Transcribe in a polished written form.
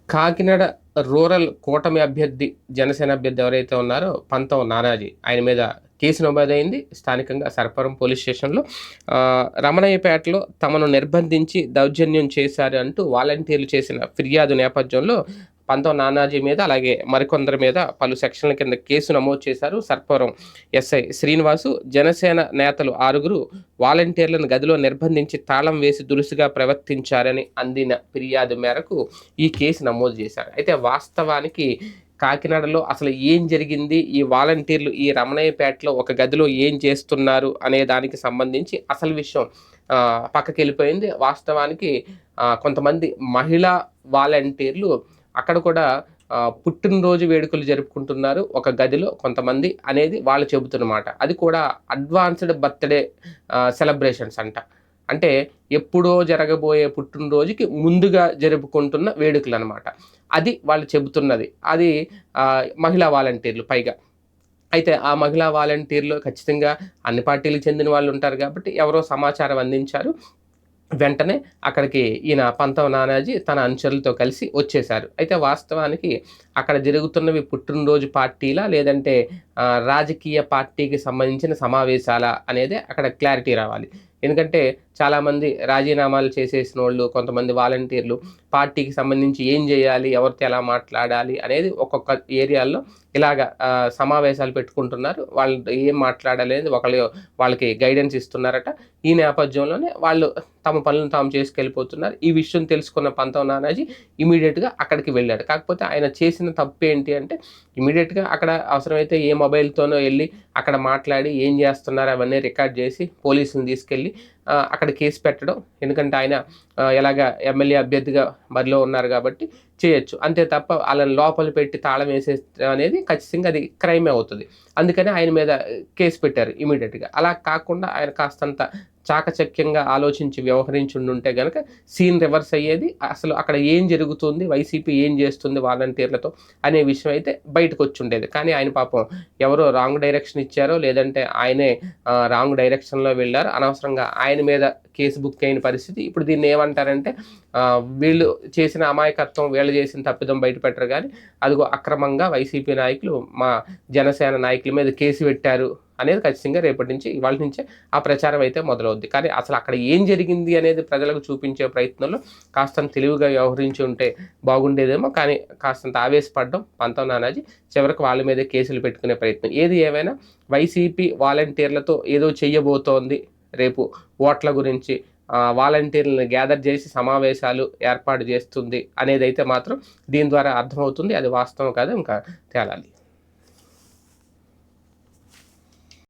Kakinada rural కూటమి అభ్యర్థి, జనసేన అభ్యర్థి ఎవరైతే ఉన్నారో పంతం నానాజీ ఆయన మీద కేసు నమోదైంది. స్థానికంగా సర్పవరం పోలీస్ స్టేషన్‌లో రమణయ్యపేటలో తమను నిర్బంధించి దౌర్జన్యం చేశారు అంటూ వాలంటీర్లు చేసిన ఫిర్యాదు నేపథ్యంలో పంతం నానాజీ మీద, అలాగే మరికొందరి మీద పలు సెక్షన్ల కింద కేసు నమోదు చేశారు. సర్పవరం ఎస్ఐ శ్రీనివాసు, జనసేన నేతలు 6గురు వాలంటీర్లను గదిలో నిర్బంధించి తాళం వేసి దురుసుగా ప్రవర్తించారని అందిన ఫిర్యాదు మేరకు ఈ కేసు నమోదు చేశారు. అయితే వాస్తవానికి కాకినాడలో అసలు ఏం జరిగింది? ఈ వాలంటీర్లు ఈ రమణయ్యపేటలో ఒక గదిలో ఏం చేస్తున్నారు అనే దానికి సంబంధించి అసలు విషయం పక్కకెళ్ళిపోయింది. వాస్తవానికి కొంతమంది మహిళా వాలంటీర్లు అక్కడ కూడా పుట్టినరోజు వేడుకలు జరుపుకుంటున్నారు ఒక గదిలో కొంతమంది అనేది వాళ్ళు చెబుతున్నమాట. అది కూడా అడ్వాన్స్‌డ్ బర్త్‌డే సెలబ్రేషన్స్ అంట. అంటే ఎప్పుడో జరగబోయే పుట్టినరోజుకి ముందుగా జరుపుకుంటున్న వేడుకలనమాట. అది వాళ్ళు చెబుతున్నది. అది మహిళా వాలంటీర్లు పైగా. అయితే ఆ మహిళా వాలంటీర్లు ఖచ్చితంగా అన్ని పార్టీలకు చెందిన వాళ్ళుంటారు గాబట్టి ఎవరో సమాచారం అందించారు. వెంటనే అక్కడికి ఈయన పంతం నానాజీ తన అనుచరులతో కలిసి వచ్చేశారు. అయితే వాస్తవానికి అక్కడ జరుగుతున్నవి పుట్టినరోజు పార్టీలా? లేదంటే రాజకీయ పార్టీకి సంబంధించిన సమావేశాలా? అనేదే అక్కడ క్లారిటీ రావాలి. ఎందుకంటే చాలామంది రాజీనామాలు చేసేసినోళ్ళు, కొంతమంది వాలంటీర్లు పార్టీకి సంబంధించి ఏం జేయాలి? ఎవరితో ఎలా మాట్లాడాలి? అనేది ఒక్కొక్క ఏరియాల్లో ఇలాగ సమావేశాలు పెట్టుకుంటున్నారు. వాళ్ళు ఏం మాట్లాడాలి అనేది వాళ్ళకి గైడెన్స్ ఇస్తున్నారట. ఈ నేపథ్యంలోనే వాళ్ళు తమ పనులను తాము చేసుకెళ్ళిపోతున్నారు. ఈ విషయం తెలుసుకున్న పంతం నానాజీ ఇమ్మీడియేట్‌గా అక్కడికి వెళ్ళాడు. కాకపోతే ఆయన చేసిన తప్పేంటి అంటే ఇమ్మీడియేట్‌గా అక్కడ అవసరమైతే ఏ మొబైల్‌తోనో ఎళ్లి అక్కడ మాట్లాడి ఏం చేస్తున్నారు అవన్నీ రికార్డ్ చేసి పోలీసుల్ని తీసుకెళ్ళి అక్కడ కేసు పెట్టడం. ఎందుకంటే ఆయన ఎలాగా ఎమ్మెల్యే అభ్యర్థిగా బరిలో ఉన్నారు కాబట్టి చేయొచ్చు. అంతే తప్ప ఆళ్ళని లోపల పెట్టి తాళం వేసేయడం అనేది ఖచ్చితంగా అది క్రైమే అవుతది. అందుకని ఆయన మీద కేసు పెట్టారు ఇమ్మీడియేట్‌గా. అలా కాకుండా ఆయన కాస్తంత చాకచక్యంగా ఆలోచించి వ్యవహరించుండుంటే గనక సీన్ రివర్స్ అయ్యేది. అసలు అక్కడ ఏం జరుగుతుంది? వైసీపీ ఏం చేస్తుంది వాలంటీర్లతో అనే విషయం అయితే బయటకొచ్చుండేది. కానీ ఆయన పాపం ఎవరో రాంగ్ డైరెక్షన్ ఇచ్చారో, లేదంటే ఆయనే రాంగ్ డైరెక్షన్‌లో వెళ్లారో, అనవసరంగా ఆయన మీద కేసు బుక్ అయిన పరిస్థితి. ఇప్పుడు దీన్ని ఏమంటారంటే వీళ్ళు చేసిన అమాయకత్వం, వీళ్ళు చేసిన తప్పిదం బయట పెట్టరు గానీ, అదిగో అక్రమంగా వైసీపీ నాయకులు మా జనసేన నాయకుల మీద కేసు పెట్టారు అనేది ఖచ్చితంగా రేపటి నుంచి, ఇవాళ నుంచే ఆ ప్రచారం అయితే మొదలవుద్ది. కానీ అసలు అక్కడ ఏం జరిగింది అనేది ప్రజలకు చూపించే ప్రయత్నంలో కాస్తంత తెలివిగా వ్యవహరించి ఉంటే బాగుండేదేమో. కానీ కాస్తంత ఆవేశపడడం పంతం నానాజీ చివరికి వాళ్ళ మీదే కేసులు పెట్టుకునే ప్రయత్నం. ఏది ఏమైనా వైసీపీ వాలంటీర్లతో ఏదో చెయ్యబోతోంది రేపు ఓట్ల గురించి, వాలంటీర్లను గ్యాదర్ చేసి సమావేశాలు ఏర్పాటు చేస్తుంది అనేదైతే మాత్రం దీని ద్వారా అర్థమవుతుంది. అది వాస్తవం కాదో ఇంకా తేలాలి.